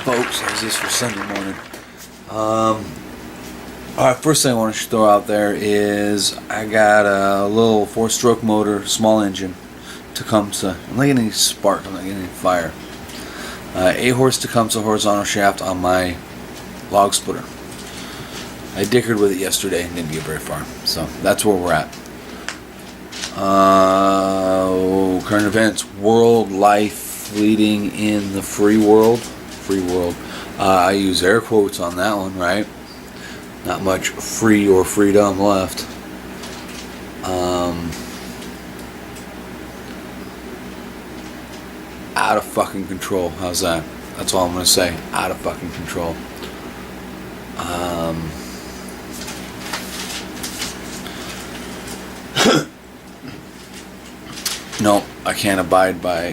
folks. How's this for Sunday morning? Alright, first thing I want to throw out there is I got a little 4-stroke motor, small engine, Tecumseh. I'm not getting any spark, I'm not getting any fire. 8-horse Tecumseh horizontal shaft on my log splitter. I dickered with it yesterday and didn't get very far. So that's where we're at. Current events, world life leading in the free world. I use air quotes on that one, right? Not much free or freedom left. Out of fucking control. How's that? That's all I'm gonna say. Out of fucking control. No, I can't abide by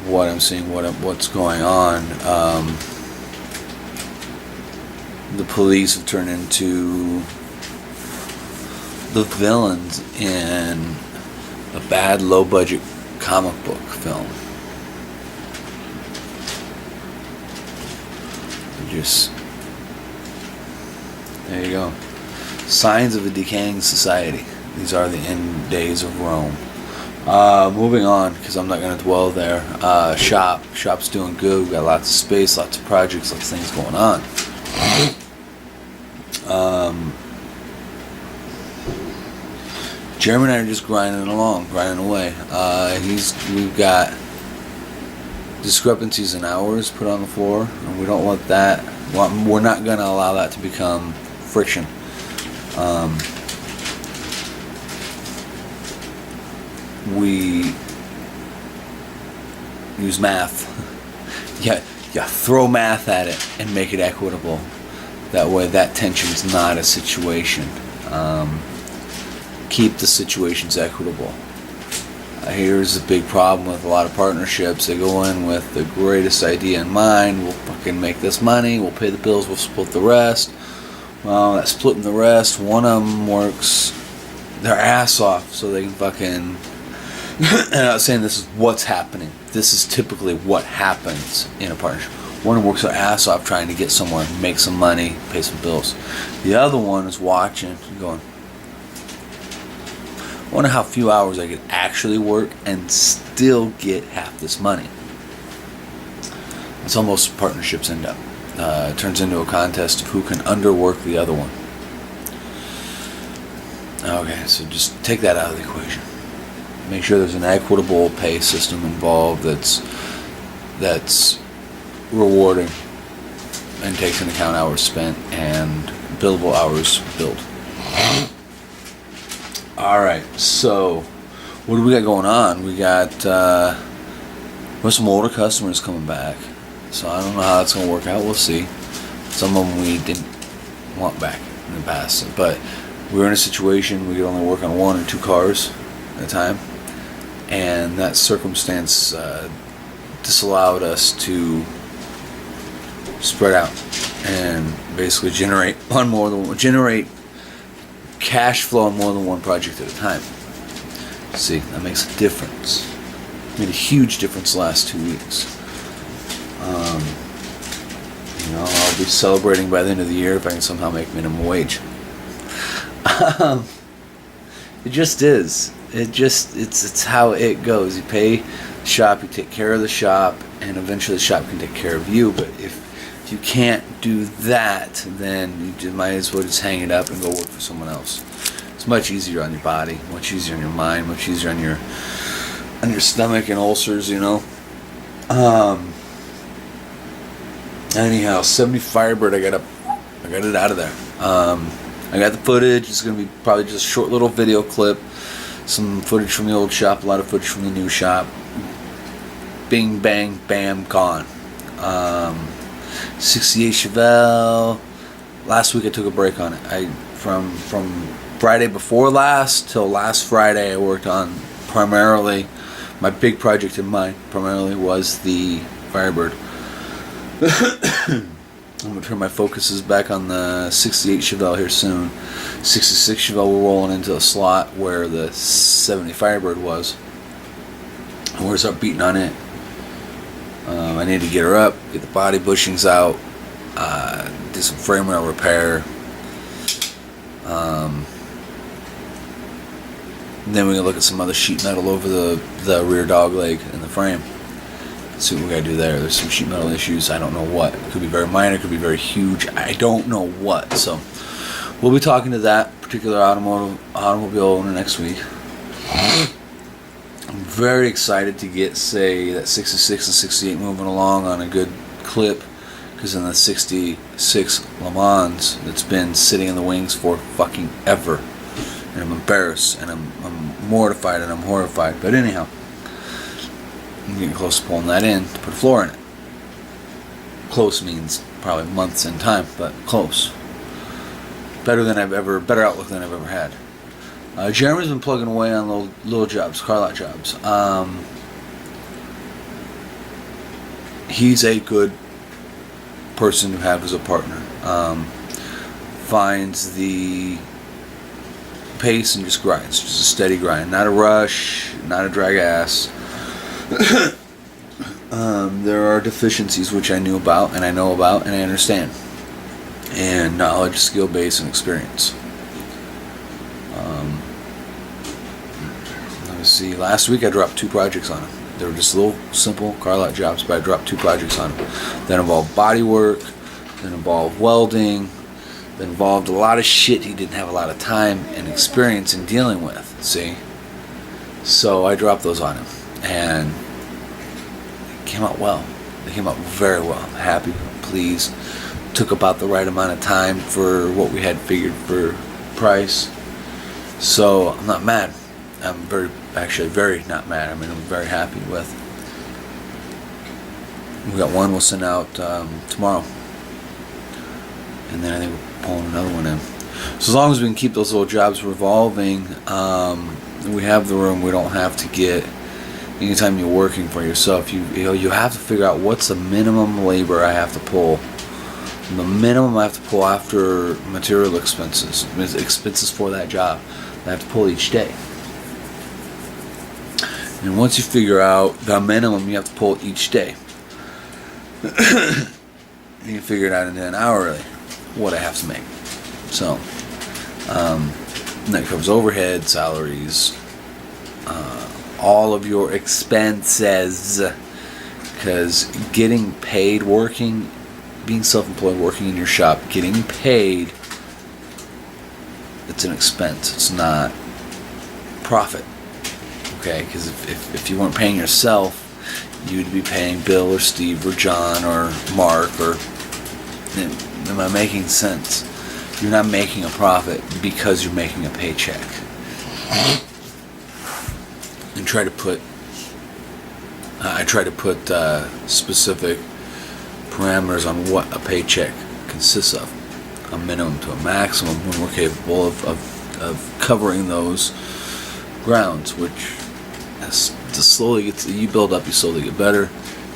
what I'm seeing, what's going on. The police have turned into the villains in a bad, low-budget comic book film. There you go. Signs of a decaying society. These are the end days of Rome. Moving on, because I'm not going to dwell there. Shop's doing good. We've got lots of space, lots of projects, lots of things going on. Jeremy and I are just grinding away. We've got discrepancies in hours put on the floor, and we don't want that. We're not going to allow that to become friction. We use math. You throw math at it and make it equitable. That way that tension's not a situation. Keep the situations equitable. Here's the big problem with a lot of partnerships. They go in with the greatest idea in mind. We'll fucking make this money. We'll pay the bills. We'll split the rest. Well, that splitting the rest, one of them works their ass off so they can fucking... And I'm not saying this is what's happening. This is typically what happens in a partnership. One works their ass off trying to get somewhere, make some money, pay some bills. The other one is watching and going, I wonder how few hours I could actually work and still get half this money. That's how most partnerships end up. It turns into a contest of who can underwork the other one. Okay, so just take that out of the equation. Make sure there's an equitable pay system involved that's rewarding and takes into account hours spent and billable hours billed. Alright, so what do we got going on? We got some older customers coming back, so I don't know how that's going to work out. We'll see. Some of them we didn't want back in the past, but we were in a situation we could only work on 1 or 2 cars at a time, and that circumstance disallowed us to spread out and basically generate cash flow on more than one project at a time. See, that makes a difference. Made a huge difference the last 2 weeks. I'll be celebrating by the end of the year if I can somehow make minimum wage. It just is. It's how it goes. You pay the shop, you take care of the shop, and eventually the shop can take care of you. But if you can't do that, then you might as well just hang it up and go work for someone else. It's much easier on your body, much easier on your mind, much easier on your stomach and ulcers, Anyhow, 70 Firebird, I got it out of there. I got the footage. It's going to be probably just a short little video clip. Some footage from the old shop, a lot of footage from the new shop. Bing, bang, bam, gone. 68 Chevelle. Last week I took a break on it. From Friday before last till last Friday I worked on primarily, my big project in mind primarily was the Firebird. I'm going to turn my focuses back on the 68 Chevelle here soon. 66 Chevelle we're rolling into a slot where the 70 Firebird was. And we're going to start beating on it. I need to get her up, get the body bushings out, do some frame rail repair. Then we're going to look at some other sheet metal over the rear dog leg and the frame. See what we gotta do there. There's some sheet metal issues. I don't know what. It could be very minor, it could be very huge. I don't know what. So we'll be talking to that particular automobile owner next week. I'm very excited to get, say, that 66 and 68 moving along on a good clip, because in the 66 Le Mans, it's been sitting in the wings for fucking ever. And I'm embarrassed, and I'm mortified, and I'm horrified. But anyhow, I'm getting close to pulling that in to put a floor in it. Close means probably months in time, but close. Better outlook than I've ever had. Jeremy's been plugging away on little jobs, car lot jobs. He's a good person to have as a partner. Finds the pace and just grinds, just a steady grind, not a rush, not a drag ass. There are deficiencies which I knew about, and I know about, and I understand. And knowledge, skill base, and experience. Let me see. Last week I dropped 2 projects on him. They were just little, simple car lot jobs, but I dropped 2 projects on him. That involved body work, that involved welding, that involved a lot of shit he didn't have a lot of time and experience in dealing with. See? So I dropped those on him. And it came out well. They came out very well. Happy, pleased. Took about the right amount of time for what we had figured for price. So I'm not mad. I'm very not mad. I mean, I'm very happy with. We got one we'll send out tomorrow. And then I think we're pulling another one in. So as long as we can keep those little jobs revolving, we have the room. We don't have to get. Anytime you're working for yourself, you have to figure out what's the minimum labor I have to pull. The minimum I have to pull after material expenses for that job, I have to pull each day. And once you figure out the minimum you have to pull each day, you can figure it out in an hourly what I have to make. So that covers overhead, salaries, all of your expenses, because getting paid working, being self-employed, working in your shop, getting paid, it's an expense. It's not profit. Okay, because if you weren't paying yourself, you'd be paying Bill or Steve or John or Mark. Or am I making sense? You're not making a profit because you're making a paycheck. And I try to put specific parameters on what a paycheck consists of, a minimum to a maximum, when we're capable of covering those grounds, which you build up, you slowly get better,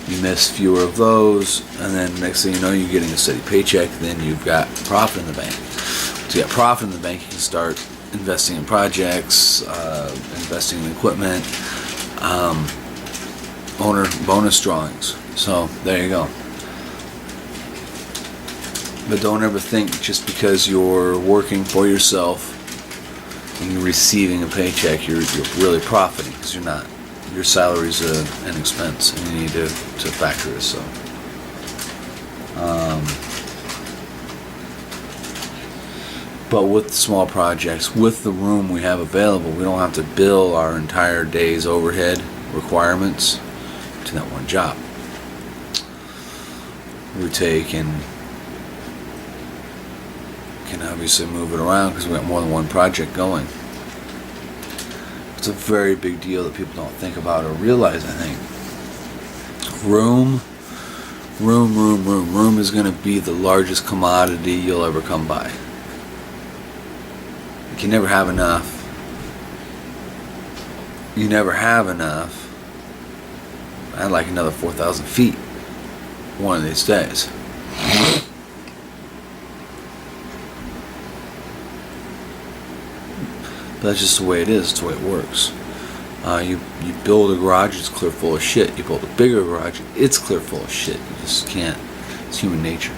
you miss fewer of those, and then next thing you know, you're getting a steady paycheck. Then you've got profit in the bank. Once you got profit in the bank, you can start investing in projects, investing in equipment, owner bonus drawings. So there you go. But don't ever think just because you're working for yourself and you're receiving a paycheck, you're really profiting, because you're not. Your salary is an expense, and you need to factor it. So, but with small projects, with the room we have available, we don't have to bill our entire day's overhead requirements to that one job. We take and can obviously move it around because we got more than one project going. It's a very big deal that people don't think about or realize, I think. Room is going to be the largest commodity you'll ever come by. You can never have enough. You never have enough. I'd like another 4,000 feet one of these days. But that's just the way it is. It's the way it works. You build a garage, it's clear full of shit. You build a bigger garage, it's clear full of shit. You just can't. It's human nature.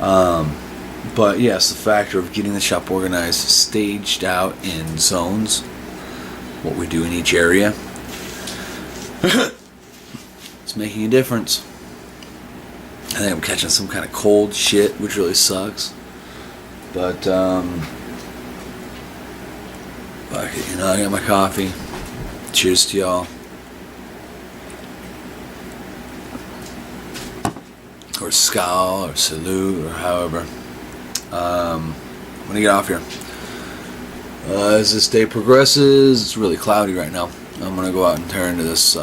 But yes, the factor of getting the shop organized, staged out in zones, what we do in each area, it's making a difference. I think I'm catching some kind of cold shit, which really sucks. But, fuck it, you know, I got my coffee. Cheers to y'all. Or scowl, or salute, or however. I'm gonna get off here. As this day progresses, it's really cloudy right now. I'm gonna go out and tear into this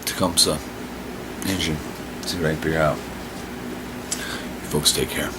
Tecumseh engine. See what I can figure out. You folks take care.